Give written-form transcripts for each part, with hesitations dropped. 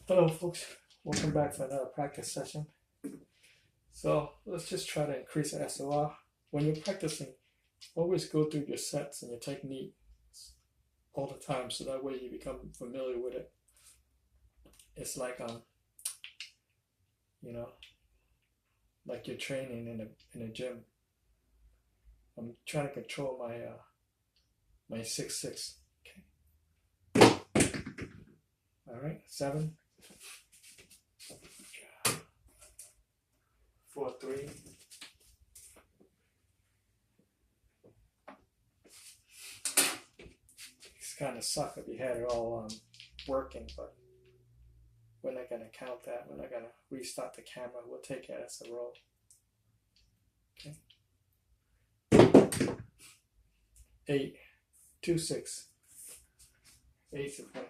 Hello folks, welcome back for another practice session. So let's just try to increase the SOR. When you're practicing, always go through your sets and your technique all the time so that way you become familiar with it. It's like you know, like you're training in a gym. I'm trying to control my 6-6. Okay. All right, 7, 4-3. It's kind of suck if you had it all working, but we're not gonna count that. We're not gonna restart the camera. We'll take it as a roll. Okay. 8, 2, 6. 8 to play.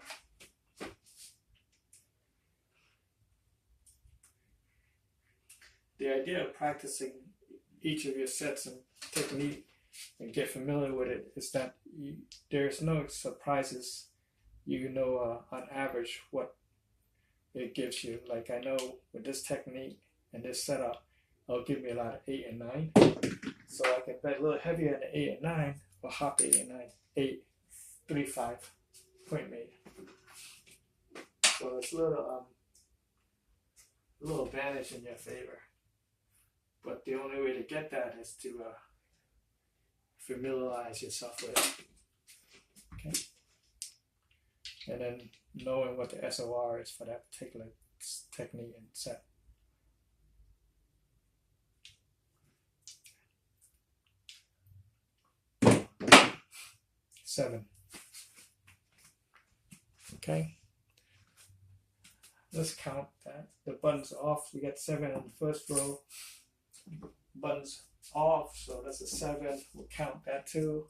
The idea of practicing each of your sets and technique and get familiar with it is that there's no surprises. You know on average what it gives you. Like I know with this technique and this setup, it'll give me a lot of 8 and 9. So I can bet a little heavier on the 8 and 9 or hop 8 and 9. 8, 3, 5. Point made. So it's a little advantage in your favor. But the only way to get that is to familiarize yourself with it. Okay. And then knowing what the SOR is for that particular technique and set. Seven. Okay. Let's count that. The buttons off. We got 7 in the first row. Buttons off, so that's a 7. We'll count that too.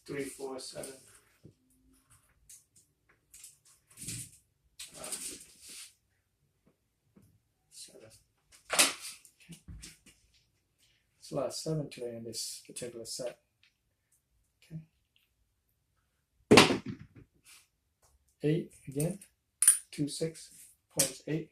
3, 4, 7. 7. Okay. It's a lot of 7 today in this particular set. Okay. 8 again. 2, 6. Points 8.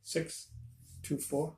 Six, 2, 4.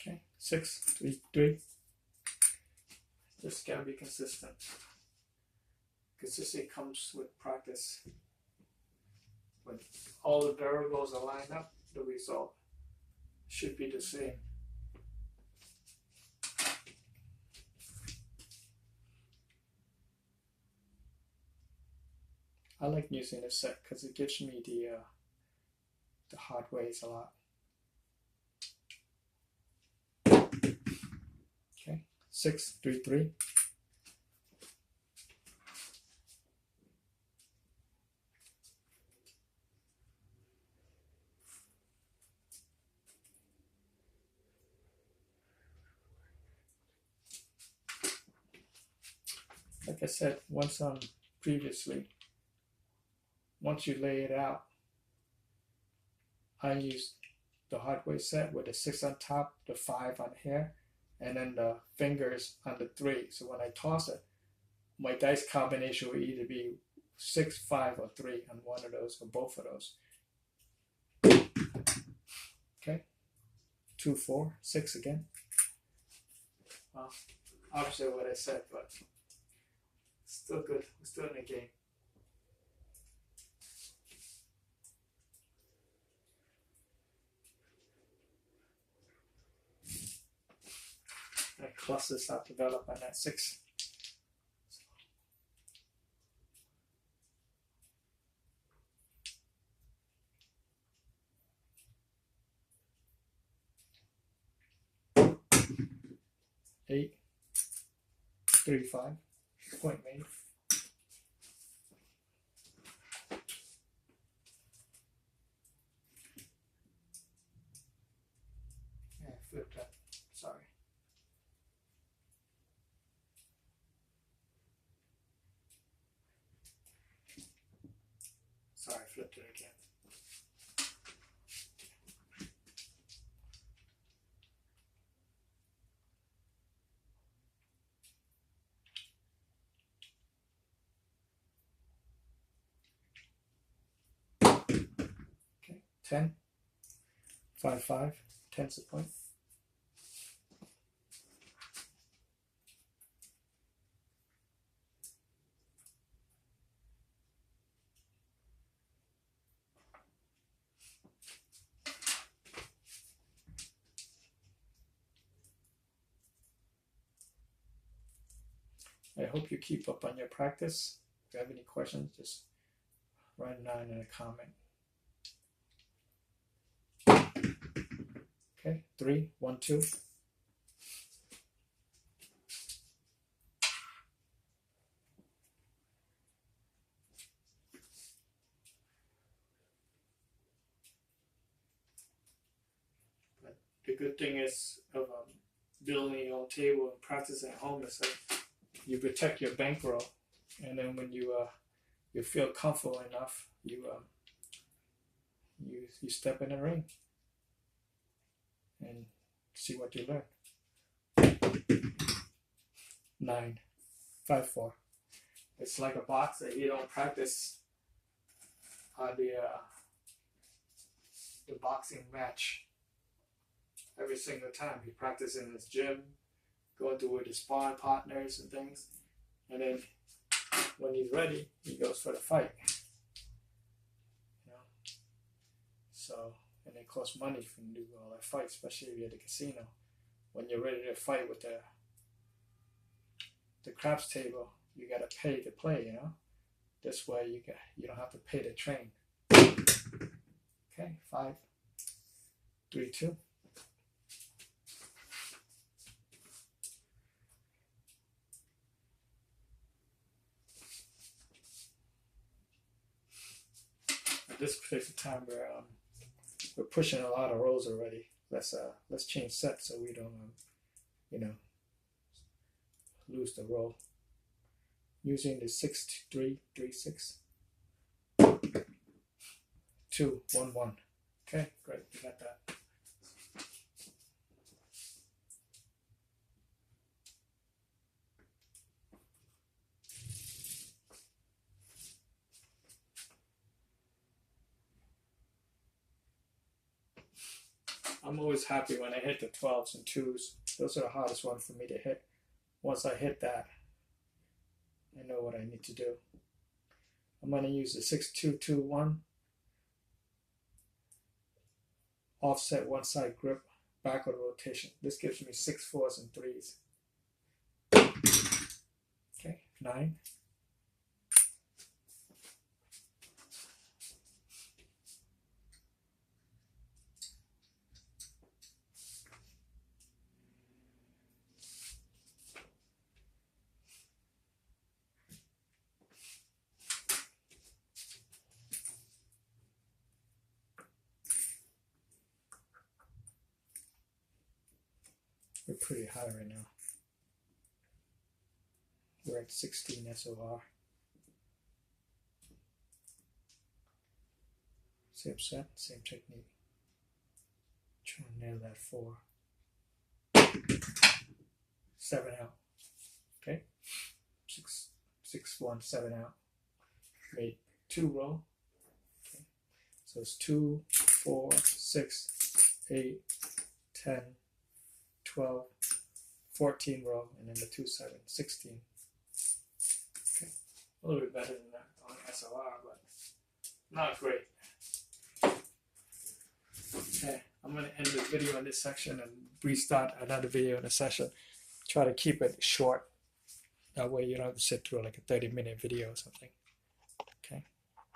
Okay, 6, 3, 3. Just gotta be consistent. Consistency comes with practice. When all the variables are lined up, the result should be the same. I like using this set because it gives me the hard ways a lot. Okay, 6, 3, 3. Like I said once previously, once you lay it out, I use the hardware set with the 6 on top, the 5 on here, and then the fingers on the 3. So when I toss it, my dice combination will either be 6, 5, or 3 on one of those or both of those. Okay, 2, 4, 6 again. Opposite what I said, but still good. We're still in the game. clusters start to develop on that 6. Eight, 35, point made. Yeah, flip that. Sorry. Sorry, flipped it again. Okay, 10, 5, 5, 10's the point. I hope you keep up on your practice. If you have any questions, just write it down in a comment. Okay, 3, 1, 2. But the good thing is of building your own table and practicing at home is that you protect your bankroll, and then when you feel comfortable enough, you step in the ring and see what you learn. 9, 5, 4. It's like a boxer. You don't practice the boxing match every single time. He practices in his gym, going to with his sparring partners and things, and then when he's ready, he goes for the fight. You know, so and it costs money for you to do all that fight, especially if you're at the casino. When you're ready to fight with the craps table, you gotta pay to play. You know, this way you don't have to pay to train. Okay, 5, 3, 2. At this particular time, we're pushing a lot of rows already. Let's change sets so we don't lose the row. Using the 6, 3, 3, 6, 2, 1, 1. Okay, great, we got that. I'm always happy when I hit the 12s and 2s. Those are the hardest ones for me to hit. Once I hit that, I know what I need to do. I'm going to use the 6, 2, 2, 1. Offset one side grip, backward rotation. This gives me 6 4s and 3s. Okay, 9. We're pretty high right now. We're at 16 SOR. Same set, same technique. Try and nail that 4. 7 out. Okay? 6, 6, 1, 7 out. Made 2 row. Okay. So it's 2, 4, 6, 8, 10, 12, 14 row, and then the 2, 7, 16. Okay, a little bit better than that on SLR, but not great. Okay, I'm going to end this video in this section and restart another video in a session. try to keep it short. That way you don't have to sit through like a 30-minute video or something.